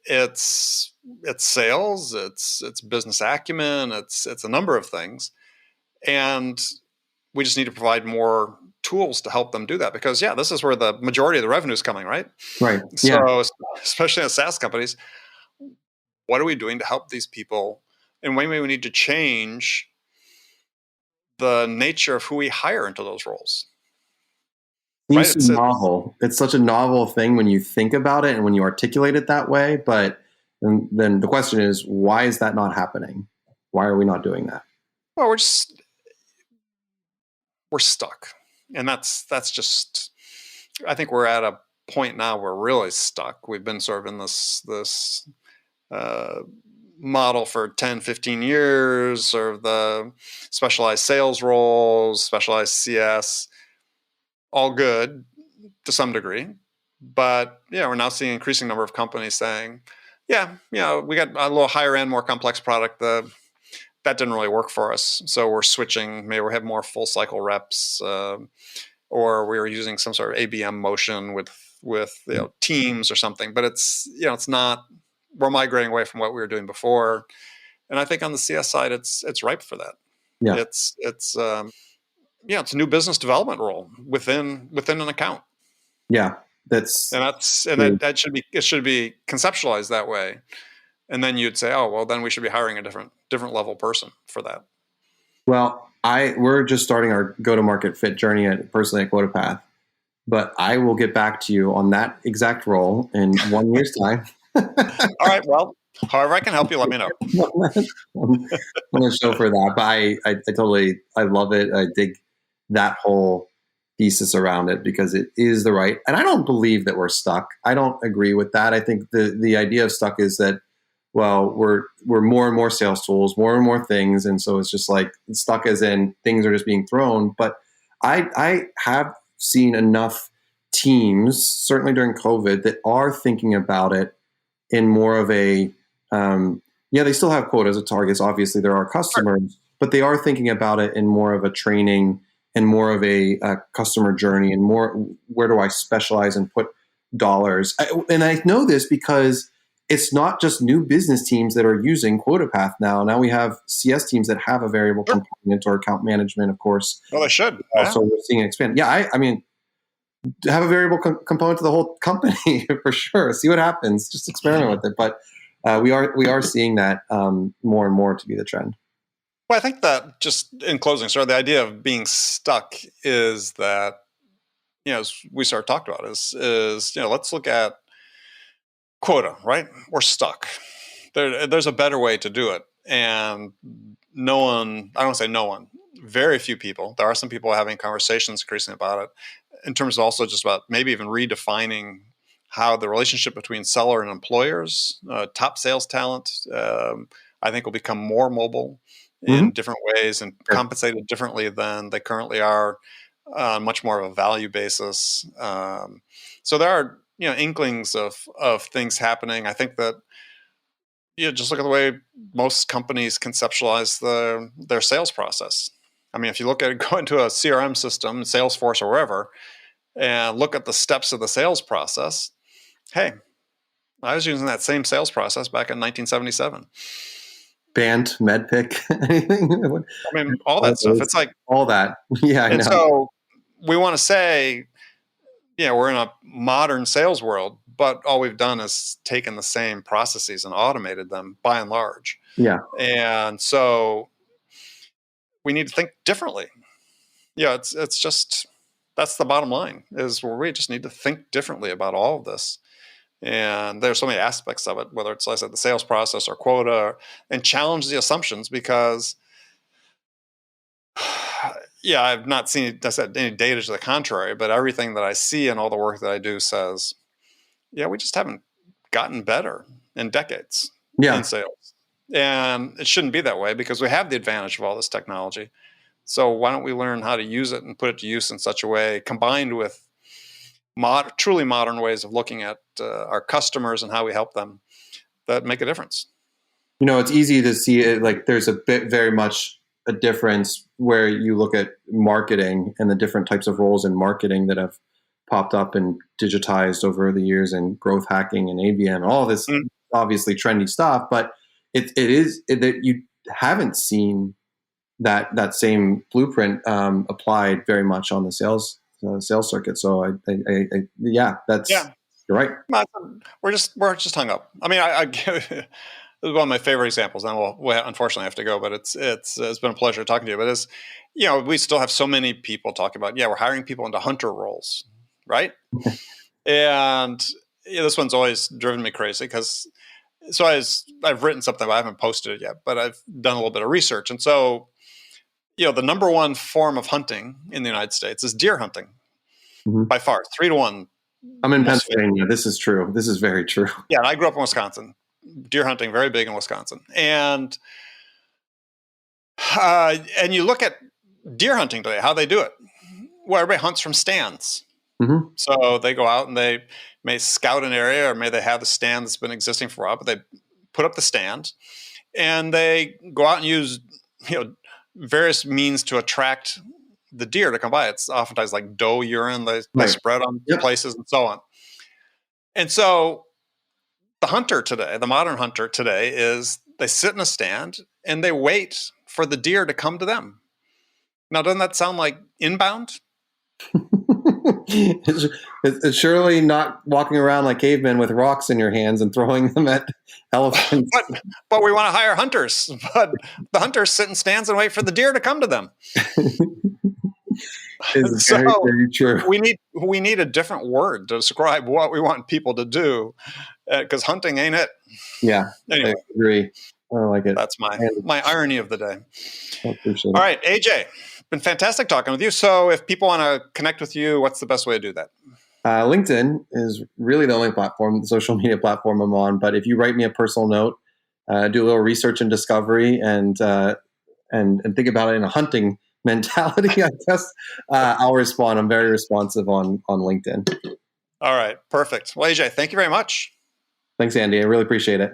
It's sales, it's business acumen, it's a number of things. And we just need to provide more tools to help them do that, because this is where the majority of the revenue is coming, right? Right. So especially as SaaS companies, what are we doing to help these people? And maybe we need to change the nature of who we hire into those roles. Seems novel. It's such a novel thing when you think about it and when you articulate it that way. But then the question is, why is that not happening? Why are we not doing that? Well, we're stuck. And that's just, I think we're at a point now where we're really stuck. We've been sort of in this model for 10, 15 years, sort of the specialized sales roles, specialized CS, all good to some degree. But we're now seeing an increasing number of companies saying, we got a little higher end, more complex product. That didn't really work for us. So we're switching, maybe we have more full cycle reps, or we were using some sort of ABM motion with teams or something. But it's not, we're migrating away from what we were doing before. And I think on the CS side, it's ripe for that. Yeah. It's a new business development role within an account. Yeah. That should be conceptualized that way. And then you'd say, oh, well, then we should be hiring a different level person for that. Well, we're just starting our go-to-market fit journey personally at QuotaPath, but I will get back to you on that exact role in 1 year's time. All right. Well, however I can help you, let me know. I'm going to show for that, but I love it. I dig that whole thesis around it because it is the right, and I don't believe that we're stuck. I don't agree with that. I think the idea of stuck is that, well, we're more and more sales tools, more and more things. And so it's just like stuck as in things are just being thrown. But I have seen enough teams, certainly during COVID, that are thinking about it in more of a, they still have quotas and targets. Obviously, there are customers, but they are thinking about it in more of a training and more of a customer journey and more, where do I specialize and put dollars? And I know this because it's not just new business teams that are using QuotaPath now. Now we have CS teams that have a variable component, or account management, of course. Well, they should. So we're seeing it expand. Yeah, I mean, have a variable component to the whole company for sure. See what happens. Just experiment with it. But we are seeing that more and more to be the trend. Well, I think that, just in closing, the idea of being stuck is that, as we started talking about, is let's look at quota, right? We're stuck. There's a better way to do it. And no one, I don't want to say no one, very few people, there are some people having conversations increasingly about it, in terms of also just about maybe even redefining how the relationship between seller and employers, top sales talent, I think will become more mobile in different ways and compensated differently than they currently are, on much more of a value basis. So there are, inklings of things happening. I think that, just look at the way most companies conceptualize their sales process. I mean, if you look at it, go into a CRM system, Salesforce or wherever, and look at the steps of the sales process. Hey, I was using that same sales process back in 1977. Band, MedPick, anything? I mean, all that stuff. It's like all that. Yeah, I know. So we want to say, we're in a modern sales world, but all we've done is taken the same processes and automated them by and large. Yeah. And so we need to think differently. It's just, that's the bottom line, is where we just need to think differently about all of this. And there's so many aspects of it, whether it's, like I said, the sales process or quota, and challenge the assumptions, because I've not seen any data to the contrary, but everything that I see and all the work that I do says, we just haven't gotten better in decades in sales. And it shouldn't be that way, because we have the advantage of all this technology. So why don't we learn how to use it and put it to use in such a way, combined with truly modern ways of looking at our customers and how we help them, that make a difference. It's easy to see it, like there's very much a difference where you look at marketing and the different types of roles in marketing that have popped up and digitized over the years, and growth hacking and ABM, all this obviously trendy stuff, but it is that you haven't seen that same blueprint applied very much on the sales circuit. So you're right. We're just hung up. I mean, I this is one of my favorite examples, and we'll unfortunately have to go, but it's been a pleasure talking to you. But we still have so many people talking about, we're hiring people into hunter roles, right? And this one's always driven me crazy, because I've written something, but I haven't posted it yet, but I've done a little bit of research. And so, the number one form of hunting in the United States is deer hunting, by far, 3-1. I'm in Pennsylvania. This is true. This is very true. Yeah, and I grew up in Wisconsin. Deer hunting, very big in Wisconsin. And you look at deer hunting today, how they do it. Well, everybody hunts from stands. So they go out and they may scout an area, or may they have the stand that's been existing for a while, but they put up the stand and they go out and use, various means to attract the deer to come by. It's oftentimes like doe urine they spread on places and so on. And so the modern hunter today, is they sit in a stand and they wait for the deer to come to them. Now, doesn't that sound like inbound? It's surely not walking around like cavemen with rocks in your hands and throwing them at elephants. But we want to hire hunters. But the hunters sit in stands and wait for the deer to come to them. It's very, very true. We need a different word to describe what we want people to do, because hunting ain't it. Yeah, anyway, I agree. I like it. That's my irony of the day. I appreciate it. All right, AJ, been fantastic talking with you. So if people want to connect with you, what's the best way to do that? LinkedIn is really the only platform, the social media platform I'm on. But if you write me a personal note, do a little research and discovery, and think about it in a hunting mentality, I guess, I'll respond. I'm very responsive on LinkedIn. All right, perfect. Well, AJ, thank you very much. Thanks, Andy. I really appreciate it.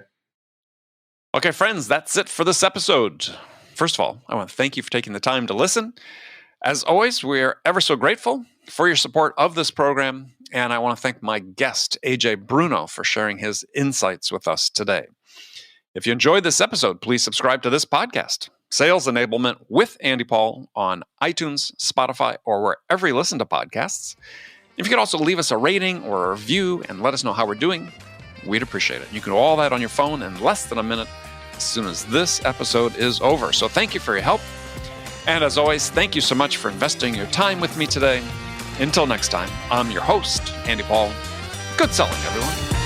Okay, friends, that's it for this episode. First of all, I want to thank you for taking the time to listen. As always, we're ever so grateful for your support of this program, and I want to thank my guest, AJ Bruno, for sharing his insights with us today. If you enjoyed this episode, please subscribe to this podcast, Sales Enablement with Andy Paul, on iTunes, Spotify, or wherever you listen to podcasts. If you could also leave us a rating or a review and let us know how we're doing, we'd appreciate it. You can do all that on your phone in less than a minute as soon as this episode is over. So thank you for your help. And as always, thank you so much for investing your time with me today. Until next time, I'm your host, Andy Paul. Good selling, everyone.